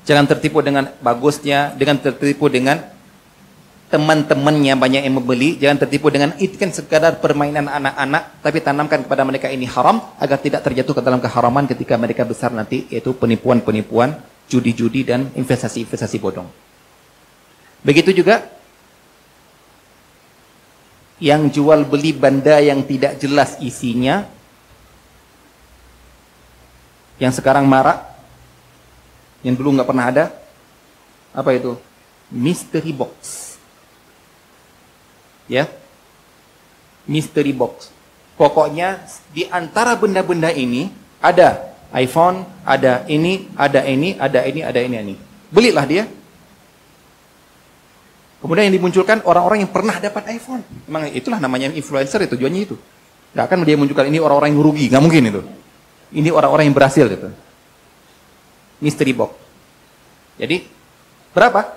Speaker 1: Jangan tertipu dengan bagusnya, dengan tertipu dengan teman-temannya banyak yang membeli, jangan tertipu dengan itu kan sekadar permainan anak-anak, tapi tanamkan kepada mereka ini haram agar tidak terjatuh ke dalam keharaman ketika mereka besar nanti, yaitu penipuan-penipuan, judi-judi dan investasi-investasi bodong. Begitu juga yang jual beli benda yang tidak jelas isinya, yang sekarang marak, yang dulu nggak pernah ada, apa itu? Mystery box. Ya, mystery box. Pokoknya di antara benda-benda ini ada iPhone, ada ini, ada ini, ada ini, ada ini. Belilah dia. Kemudian yang dimunculkan orang-orang yang pernah dapat iPhone. Memang itulah namanya influencer, itu tujuannya itu. Gak akan dia munculkan ini orang-orang yang rugi, nggak mungkin itu. Ini orang-orang yang berhasil gitu. Mystery box. Jadi berapa?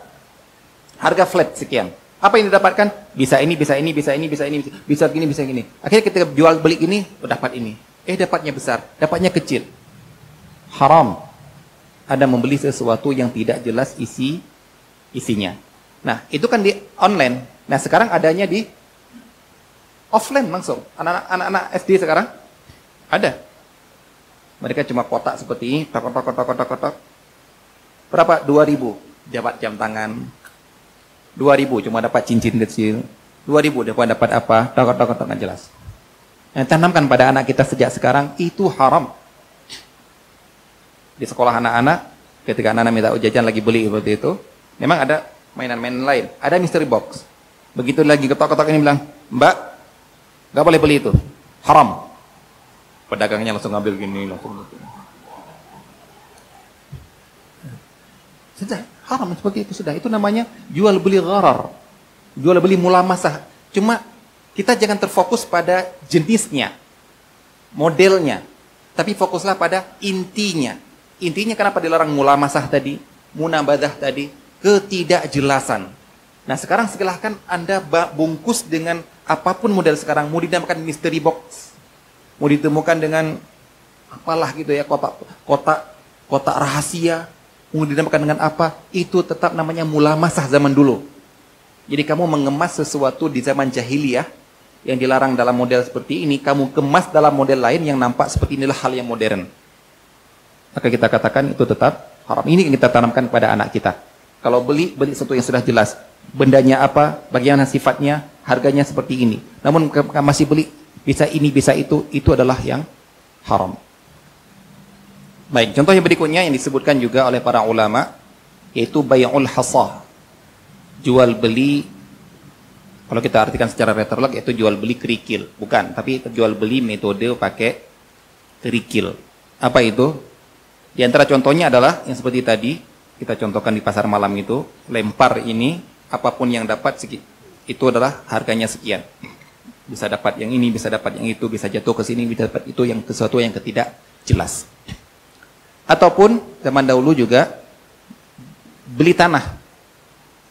Speaker 1: Harga flat sekian. Apa yang didapatkan? Bisa ini, bisa ini, bisa ini, bisa ini, bisa gini, bisa gini. Akhirnya ketika jual beli ini, dapat ini. Dapatnya besar, dapatnya kecil. Haram. Ada membeli sesuatu yang tidak jelas isinya. Nah, itu kan di online. Nah, sekarang adanya di offline langsung. Anak-anak SD sekarang ada. Mereka cuma kotak seperti ini, tok. Berapa? 2.000 dapat jam tangan. 2.000 cuma dapat cincin kecil. 2.000 dapat apa? Tok nggak jelas. Yang tanamkan pada anak kita sejak sekarang itu haram. Di sekolah anak-anak, ketika anak-anak minta jajan lagi beli seperti itu, memang ada mainan-mainan lain. Ada mystery box. Begitu lagi ketok-ketok ini bilang, Mbak, nggak boleh beli itu, haram. Pedagangnya langsung ngambil gini, langsung. Sudah, haram seperti itu sudah. Itu namanya jual beli gharar. Jual beli mulamasah. Cuma kita jangan terfokus pada jenisnya, modelnya. Tapi fokuslah pada intinya. Intinya kenapa dilarang mulamasah tadi, munabadah tadi, ketidakjelasan. Nah sekarang silahkan Anda bungkus dengan apapun model sekarang. Mau dinamakan mystery box, mau ditemukan dengan apalah gitu ya, kotak rahasia, mau dinamakan dengan apa, itu tetap namanya mulamasah zaman dulu. Jadi kamu mengemas sesuatu di zaman jahiliyah yang dilarang dalam model seperti ini, kamu kemas dalam model lain yang nampak seperti inilah hal yang modern. Maka kita katakan itu tetap haram. Ini yang kita tanamkan kepada anak kita. Kalau beli sesuatu yang sudah jelas. Bendanya apa, bagaimana sifatnya, harganya seperti ini. Namun masih beli, bisa ini, bisa itu adalah yang haram. Baik, contoh yang berikutnya yang disebutkan juga oleh para ulama, yaitu bay'ul hasah. Jual beli, kalau kita artikan secara literal, yaitu jual beli kerikil. Bukan, tapi jual beli metode pakai kerikil. Apa itu? Di antara contohnya adalah yang seperti tadi, kita contohkan di pasar malam itu, lempar ini, apapun yang dapat, itu adalah harganya sekian. Bisa dapat yang ini, bisa dapat yang itu, bisa jatuh ke sini, bisa dapat itu, yang sesuatu yang tidak jelas. Ataupun, zaman dahulu juga, beli tanah.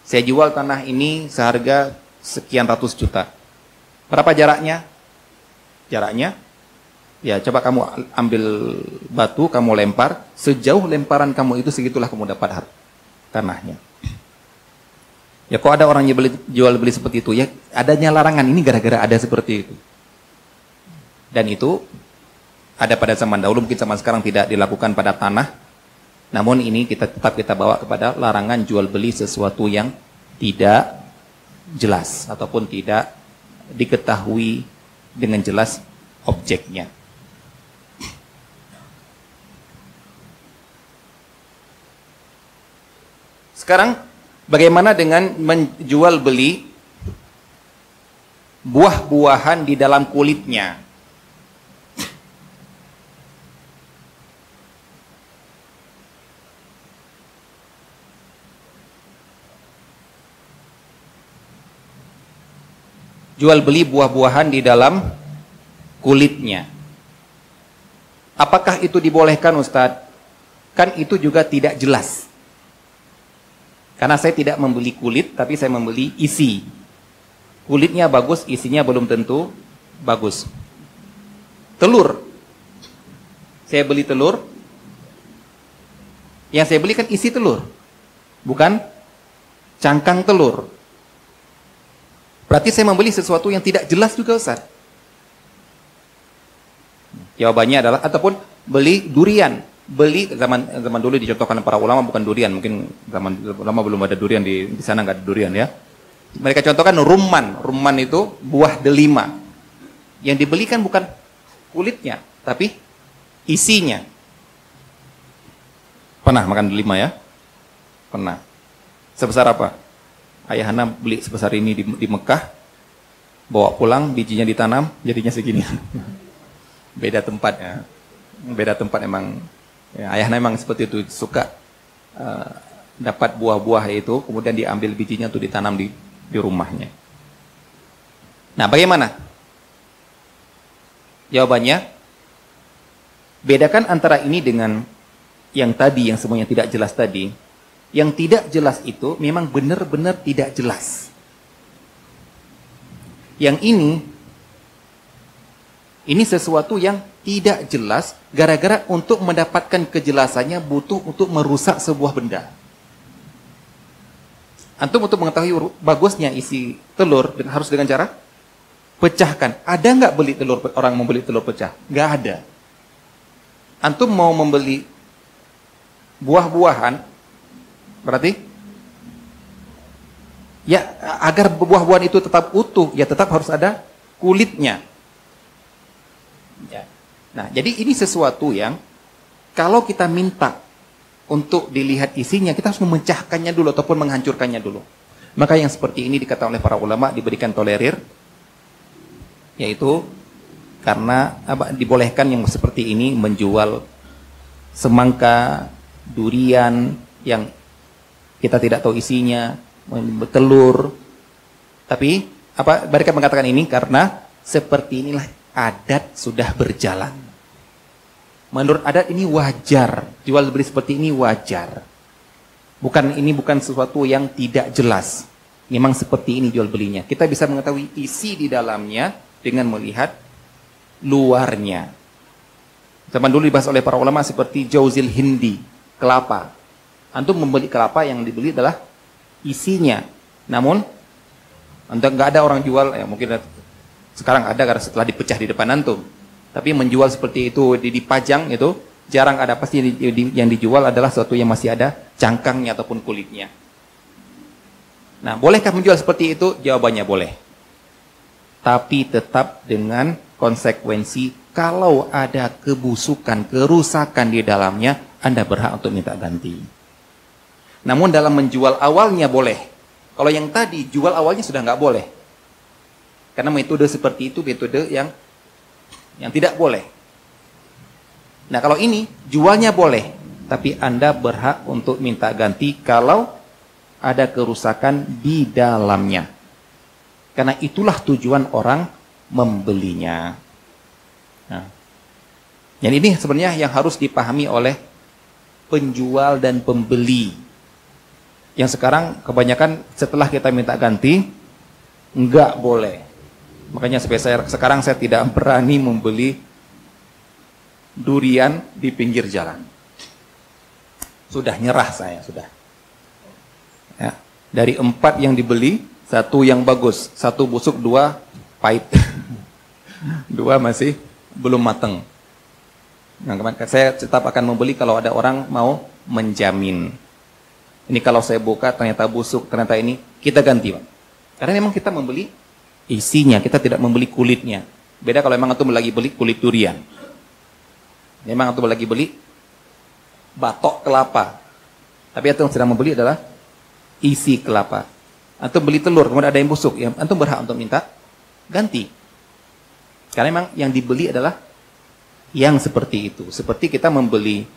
Speaker 1: Saya jual tanah ini seharga sekian ratus juta. Berapa jaraknya? Jaraknya? Ya, coba kamu ambil batu, kamu lempar. Sejauh lemparan kamu itu, segitulah kamu dapat tanahnya. Ya, kok ada orang jual beli seperti itu? Ya, adanya larangan ini gara-gara ada seperti itu. Dan itu ada pada zaman dahulu, mungkin zaman sekarang tidak dilakukan pada tanah. Namun ini tetap kita bawa kepada larangan jual beli sesuatu yang tidak jelas ataupun tidak diketahui dengan jelas objeknya. Sekarang bagaimana dengan menjual beli buah-buahan di dalam kulitnya? Jual beli buah-buahan di dalam kulitnya. Apakah itu dibolehkan, Ustadz? Kan itu juga tidak jelas. Karena saya tidak membeli kulit, tapi saya membeli isi. Kulitnya bagus, isinya belum tentu bagus. Telur. Saya beli telur. Yang saya beli kan isi telur. Bukan cangkang telur. Berarti saya membeli sesuatu yang tidak jelas juga, Ustaz. Jawabannya adalah, ataupun beli durian. Beli zaman dulu dicontohkan para ulama bukan durian, mungkin zaman lama belum ada durian di sana, nggak ada durian ya. Mereka contohkan rumman. Rumman itu buah delima. Yang dibelikan bukan kulitnya, tapi isinya. Pernah makan delima ya? Pernah. Sebesar apa? Ayah Hana beli sebesar ini di Mekah, bawa pulang, bijinya ditanam, jadinya segini. Beda tempatnya. Beda tempat emang. Ya, Ayah Hana memang seperti itu, suka dapat buah-buah itu, kemudian diambil bijinya untuk ditanam di rumahnya. Nah, bagaimana? Jawabannya, bedakan antara ini dengan yang tadi, yang semuanya tidak jelas tadi. Yang tidak jelas itu memang benar-benar tidak jelas. Yang ini sesuatu yang tidak jelas gara-gara untuk mendapatkan kejelasannya butuh untuk merusak sebuah benda. Antum untuk mengetahui bagusnya isi telur harus dengan cara pecahkan. Ada nggak beli telur, orang membeli telur pecah? Nggak ada. Antum mau membeli buah-buahan, berarti ya agar buah-buahan itu tetap utuh, ya tetap harus ada kulitnya. Ya. Nah, jadi ini sesuatu yang kalau kita minta untuk dilihat isinya, kita harus memecahkannya dulu ataupun menghancurkannya dulu. Maka yang seperti ini dikatakan oleh para ulama diberikan tolerir, yaitu karena dibolehkan yang seperti ini menjual semangka, durian yang kita tidak tahu isinya, telur. Tapi mereka mengatakan ini karena seperti inilah adat sudah berjalan. Menurut adat ini wajar, jual beli seperti ini wajar. Ini bukan sesuatu yang tidak jelas. Memang seperti ini jual belinya. Kita bisa mengetahui isi di dalamnya dengan melihat luarnya. Zaman dulu dibahas oleh para ulama seperti jauzil hindi, kelapa. Antum membeli kelapa, yang dibeli adalah isinya. Namun nggak ada orang jual, ya mungkin sekarang ada karena setelah dipecah di depan antum. Tapi menjual seperti itu dipajang itu jarang ada. Pasti yang dijual adalah sesuatu yang masih ada cangkangnya ataupun kulitnya. Nah, bolehkah menjual seperti itu? Jawabannya boleh. Tapi tetap dengan konsekuensi, kalau ada kebusukan, kerusakan di dalamnya, Anda berhak untuk minta ganti. Namun dalam menjual awalnya boleh. Kalau yang tadi jual awalnya sudah nggak boleh. Karena metode seperti itu metode yang tidak boleh. Nah, kalau ini jualnya boleh, tapi Anda berhak untuk minta ganti kalau ada kerusakan di dalamnya. Karena itulah tujuan orang membelinya. Nah, yang ini sebenarnya yang harus dipahami oleh penjual dan pembeli. Yang sekarang kebanyakan setelah kita minta ganti, enggak boleh. Makanya sekarang saya tidak berani membeli durian di pinggir jalan. Sudah nyerah saya, sudah. Ya, dari 4 yang dibeli, 1 yang bagus, 1 busuk, 2 pahit. 2 masih belum mateng. Nah, saya tetap akan membeli kalau ada orang mau menjamin. Ini kalau saya buka ternyata busuk, ternyata ini, kita ganti, Pak. Karena memang kita membeli isinya, kita tidak membeli kulitnya. Beda kalau memang antum lagi beli kulit durian. Memang antum lagi beli batok kelapa. Tapi antum sedang membeli adalah isi kelapa. Antum beli telur, kemudian ada yang busuk, ya antum berhak untuk minta ganti. Karena memang yang dibeli adalah yang seperti itu. Seperti kita membeli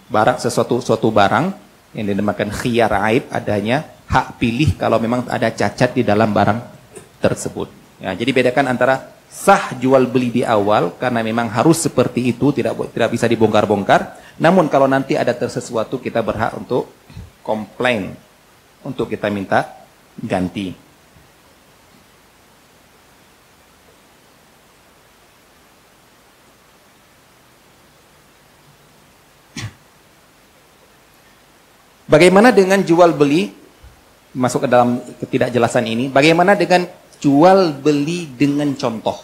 Speaker 1: barang, suatu barang yang dinamakan khiyar aib, adanya hak pilih kalau memang ada cacat di dalam barang tersebut. Ya, jadi bedakan antara sah jual beli di awal karena memang harus seperti itu, tidak bisa dibongkar-bongkar. Namun kalau nanti ada sesuatu, kita berhak untuk komplain, untuk kita minta ganti. Bagaimana dengan jual beli, masuk ke dalam ketidakjelasan ini, bagaimana dengan jual beli dengan contoh?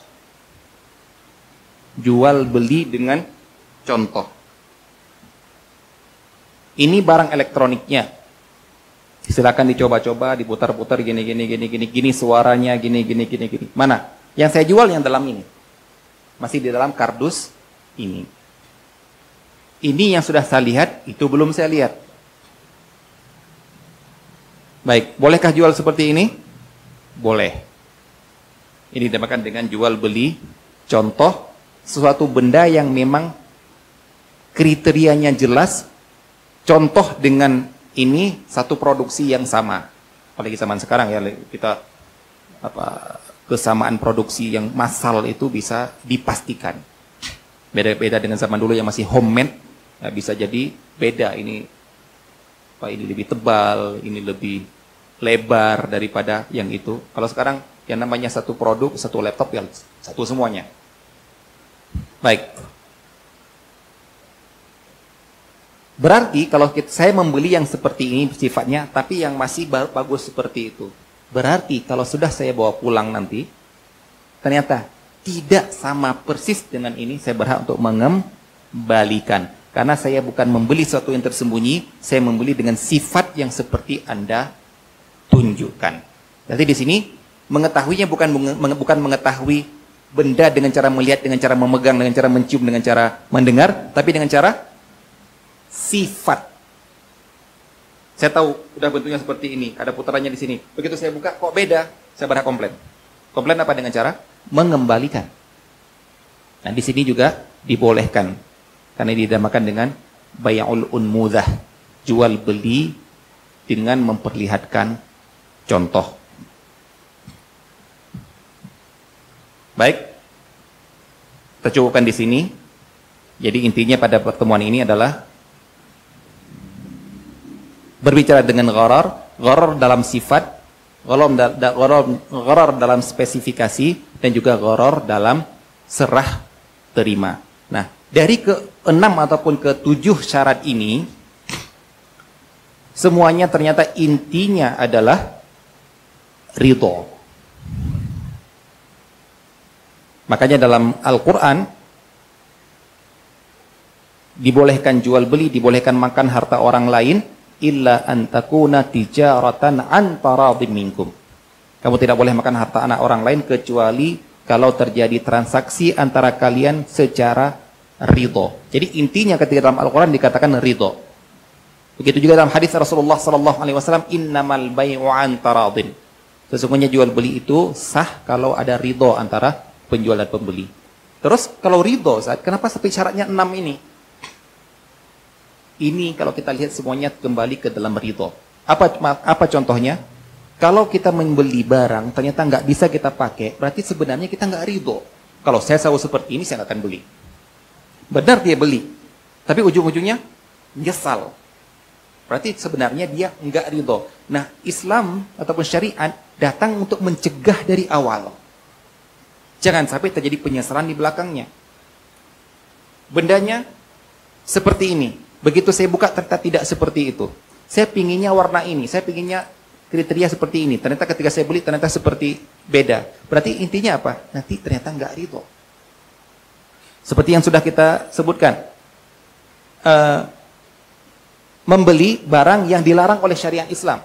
Speaker 1: Jual beli dengan contoh. Ini barang elektroniknya. Silakan dicoba-coba, diputar-putar, gini, suaranya, gini. Mana? Yang saya jual yang dalam ini. Masih di dalam kardus ini. Ini yang sudah saya lihat, itu belum saya lihat. Baik, bolehkah jual seperti ini? Boleh. Ini dinamakan dengan jual beli contoh, sesuatu benda yang memang kriterianya jelas, contoh dengan ini satu produksi yang sama. Apalagi zaman sekarang ya, kita kesamaan produksi yang massal itu bisa dipastikan. Beda-beda dengan zaman dulu yang masih homemade, ya bisa jadi beda. Ini lebih tebal, ini lebih lebar daripada yang itu. Kalau sekarang yang namanya satu produk, satu laptop, yang satu semuanya. Baik. Berarti kalau saya membeli yang seperti ini sifatnya, tapi yang masih bagus seperti itu. Berarti kalau sudah saya bawa pulang nanti, ternyata tidak sama persis dengan ini, saya berhak untuk mengembalikan. Karena saya bukan membeli sesuatu yang tersembunyi, saya membeli dengan sifat yang seperti Anda tunjukkan. Jadi di sini mengetahuinya bukan mengetahui benda dengan cara melihat, dengan cara memegang, dengan cara mencium, dengan cara mendengar, tapi dengan cara sifat. Saya tahu udah bentuknya seperti ini, ada putarannya di sini. Begitu saya buka, kok beda? Saya berhak komplain. Komplain apa dengan cara? Mengembalikan. Nah, di sini juga dibolehkan. Karena dinamakan dengan bay'ul unmudzah, jual beli dengan memperlihatkan contoh. Baik, kita cukupkan di sini. Jadi intinya pada pertemuan ini adalah berbicara dengan gharar dalam sifat, gharar dalam spesifikasi, dan juga gharar dalam serah terima. Nah, dari ke-6 ataupun ke-7 syarat ini, semuanya ternyata intinya adalah ridho. Makanya dalam Al-Quran dibolehkan jual beli, dibolehkan makan harta orang lain, illa antakuna tijaratan an taradhim minkum. Kamu tidak boleh makan harta anak orang lain kecuali kalau terjadi transaksi antara kalian secara ridho. Jadi intinya ketika dalam Al-Quran dikatakan ridho. Begitu juga dalam hadis Rasulullah SAW, innamal bay'u an taradhin. Sesungguhnya jual beli itu sah kalau ada ridho antara penjual dan pembeli. Terus kalau ridho, kenapa sampai syaratnya 6 ini? Ini kalau kita lihat semuanya kembali ke dalam ridho. Apa contohnya? Kalau kita membeli barang ternyata nggak bisa kita pakai, berarti sebenarnya kita nggak ridho. Kalau saya tahu seperti ini, saya nggak akan beli. Benar dia beli, tapi ujung-ujungnya nyesal. Berarti sebenarnya dia nggak ridho. Nah, Islam ataupun syariat datang untuk mencegah dari awal. Jangan sampai terjadi penyesalan di belakangnya. Bendanya seperti ini. Begitu saya buka ternyata tidak seperti itu. Saya pinginnya warna ini, saya pinginnya kriteria seperti ini. Ternyata ketika saya beli ternyata seperti beda. Berarti intinya apa? Nanti ternyata nggak ridho. Seperti yang sudah kita sebutkan. Membeli barang yang dilarang oleh syariat Islam.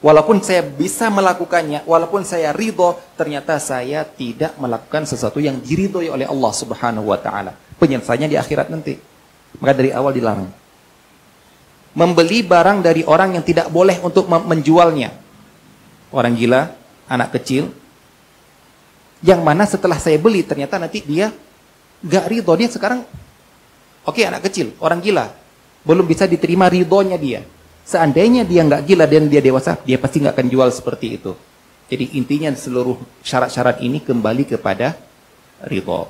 Speaker 1: Walaupun saya bisa melakukannya, walaupun saya ridho, ternyata saya tidak melakukan sesuatu yang diridhoi oleh Allah Subhanahu wa taala. Penyelesaiannya di akhirat nanti. Maka dari awal dilarang. Membeli barang dari orang yang tidak boleh untuk menjualnya. Orang gila, anak kecil, yang mana setelah saya beli ternyata nanti dia gak ridho. Dia sekarang oke, anak kecil, orang gila, belum bisa diterima ridhonya dia. Seandainya dia nggak gila dan dia dewasa, dia pasti nggak akan jual seperti itu. Jadi intinya seluruh syarat-syarat ini kembali kepada ridho.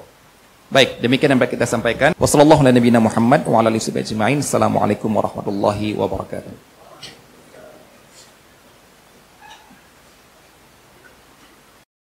Speaker 1: Baik, demikian yang kita sampaikan. Wassalamualaikum warahmatullahi wabarakatuh.